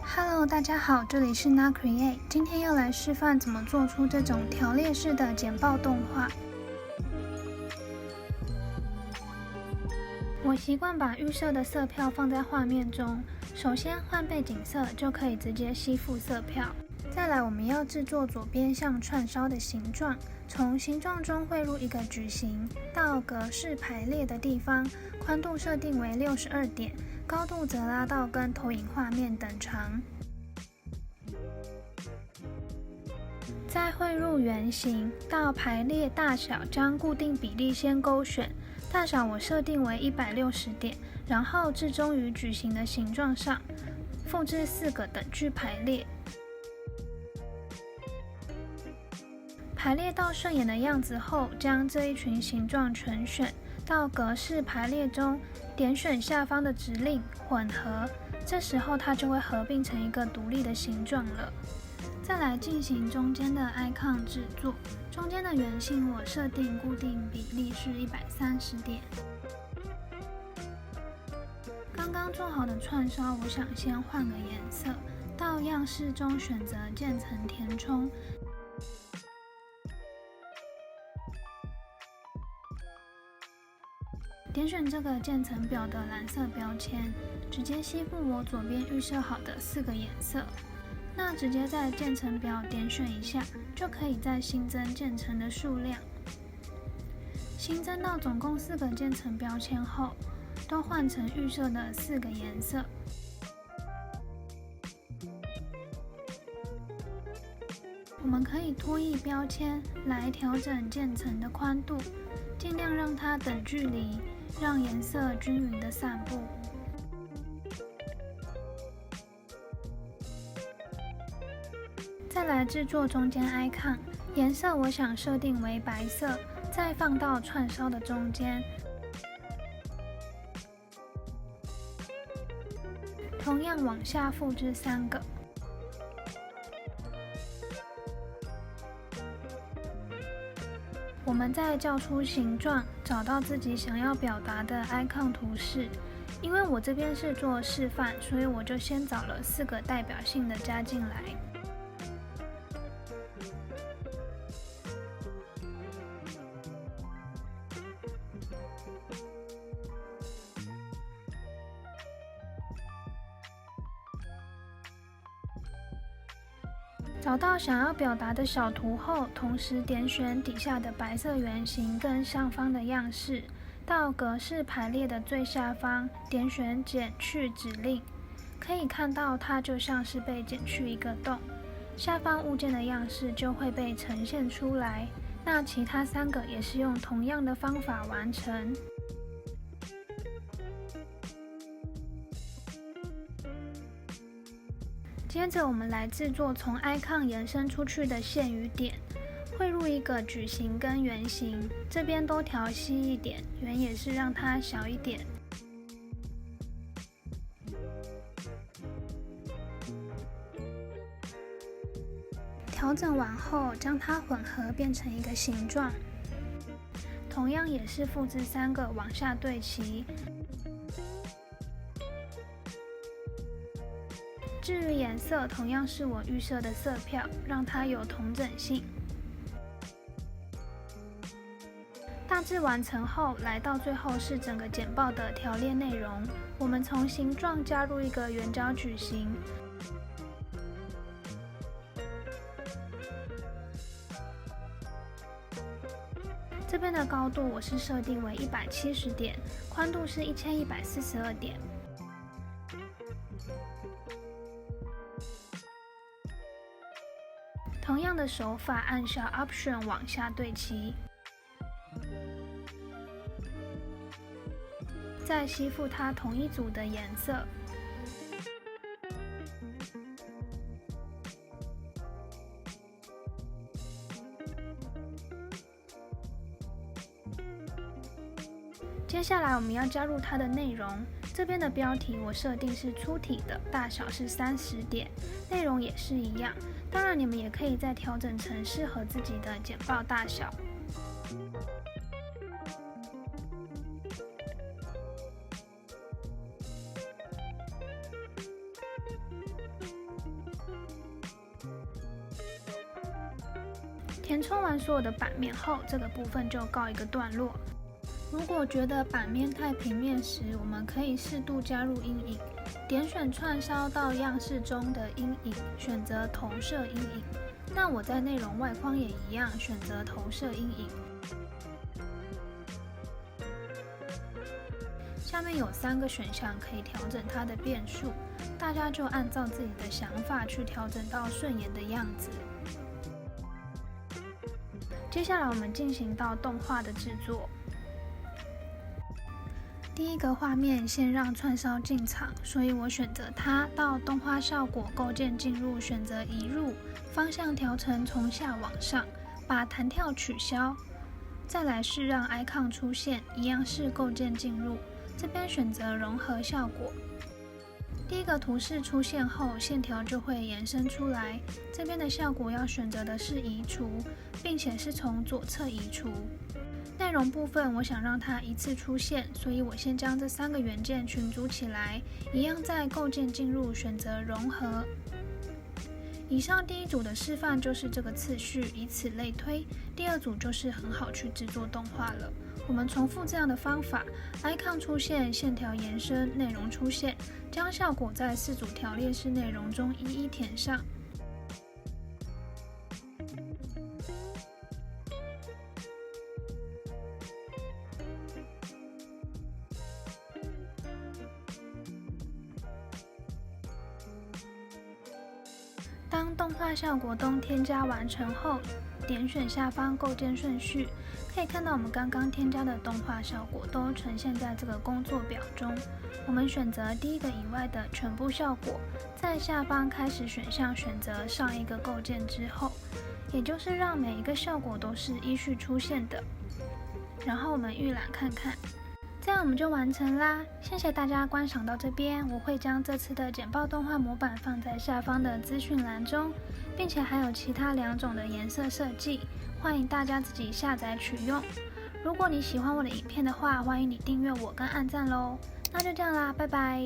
Hello， 大家好，这里是 NaCreate， 今天要来示范怎么做出这种条列式的简报动画。我习惯把预设的色票放在画面中，首先换背景色就可以直接吸附色票。再来，我们要制作左边像串烧的形状，从形状中汇入一个矩形，到格式排列的地方，宽度设定为62点，高度则拉到跟投影画面等长。再汇入圆形，到排列大小将固定比例先勾选，大小我设定为160点，然后置中于矩形的形状上，复制4个等距排列。排列到顺眼的样子后，将这一群形状全选，到格式排列中点选下方的指令混合，这时候它就会合并成一个独立的形状了。再来进行中间的 icon 制作，中间的圆心我设定固定比例是130点。刚刚做好的串烧，我想先换个颜色，到样式中选择渐层填充。点选这个渐层表的蓝色标签，直接吸附我左边预设好的4个颜色。那直接在渐层表点选一下，就可以再新增渐层的数量。新增到总共4个渐层标签后，都换成预设的4个颜色。我们可以拖曳标签来调整渐层的宽度，尽量让它等距离，让颜色均匀的散布。再来制作中间 icon， 颜色我想设定为白色，再放到串烧的中间。同样往下复制3个。我们再叫出形状，找到自己想要表达的 icon 图示。因为我这边是做示范，所以我就先找了4个代表性的加进来。找到想要表达的小图后，同时点选底下的白色圆形跟上方的样式，到格式排列的最下方，点选减去指令，可以看到它就像是被减去一个洞，下方物件的样式就会被呈现出来。那其他3个也是用同样的方法完成。接着我们来制作从 icon 延伸出去的线与点，汇入一个矩形跟圆形，这边都调细一点，圆也是让它小一点。调整完后，将它混合变成一个形状，同样也是复制3个往下对齐。至于颜色，同样是我预设的色票，让它有同整性。大致完成后，来到最后是整个简报的条列内容。我们从形状加入一个圆角矩形，这边的高度我是设定为170点，宽度是1142点。同样的手法，按下 Option 往下对齐，再吸附它同一组的颜色。接下来我们要加入它的内容，这边的标题我设定是粗体的，大小是30点，内容也是一样。当然，你们也可以再调整成适合自己的简报大小。填充完所有的版面后，这个部分就告一个段落。如果觉得版面太平面时，我们可以适度加入阴影，点选串烧到样式中的阴影，选择投射阴影。那我在内容外框也一样，选择投射阴影。下面有3个选项可以调整它的变数，大家就按照自己的想法去调整到顺眼的样子。接下来我们进行到动画的制作。第一个画面先让串烧进场，所以我选择它。到动画效果构建进入，选择移入，方向调成从下往上，把弹跳取消。再来是让 icon 出现，一样是构建进入，这边选择融合效果。第一个图示出现后，线条就会延伸出来。这边的效果要选择的是移除，并且是从左侧移除。内容部分我想让它一次出现，所以我先将这3个元件群组起来，一样在构建进入选择融合。以上第一组的示范就是这个次序，以此类推。第2组就是很好去制作动画了。我们重复这样的方法 ，icon 出现，线条延伸，内容出现，将效果在4组条列式内容中一一填上。当动画效果都添加完成后，点选下方构建顺序，可以看到我们刚刚添加的动画效果都呈现在这个工作表中。我们选择第一个以外的全部效果，在下方开始选项选择上一个构建之后，也就是让每一个效果都是依序出现的。然后我们预览看看。这样我们就完成啦！谢谢大家观赏到这边，我会将这次的简报动画模板放在下方的资讯栏中，并且还有其他2种的颜色设计，欢迎大家自己下载取用。如果你喜欢我的影片的话，欢迎你订阅我跟按赞咯。那就这样啦，拜拜！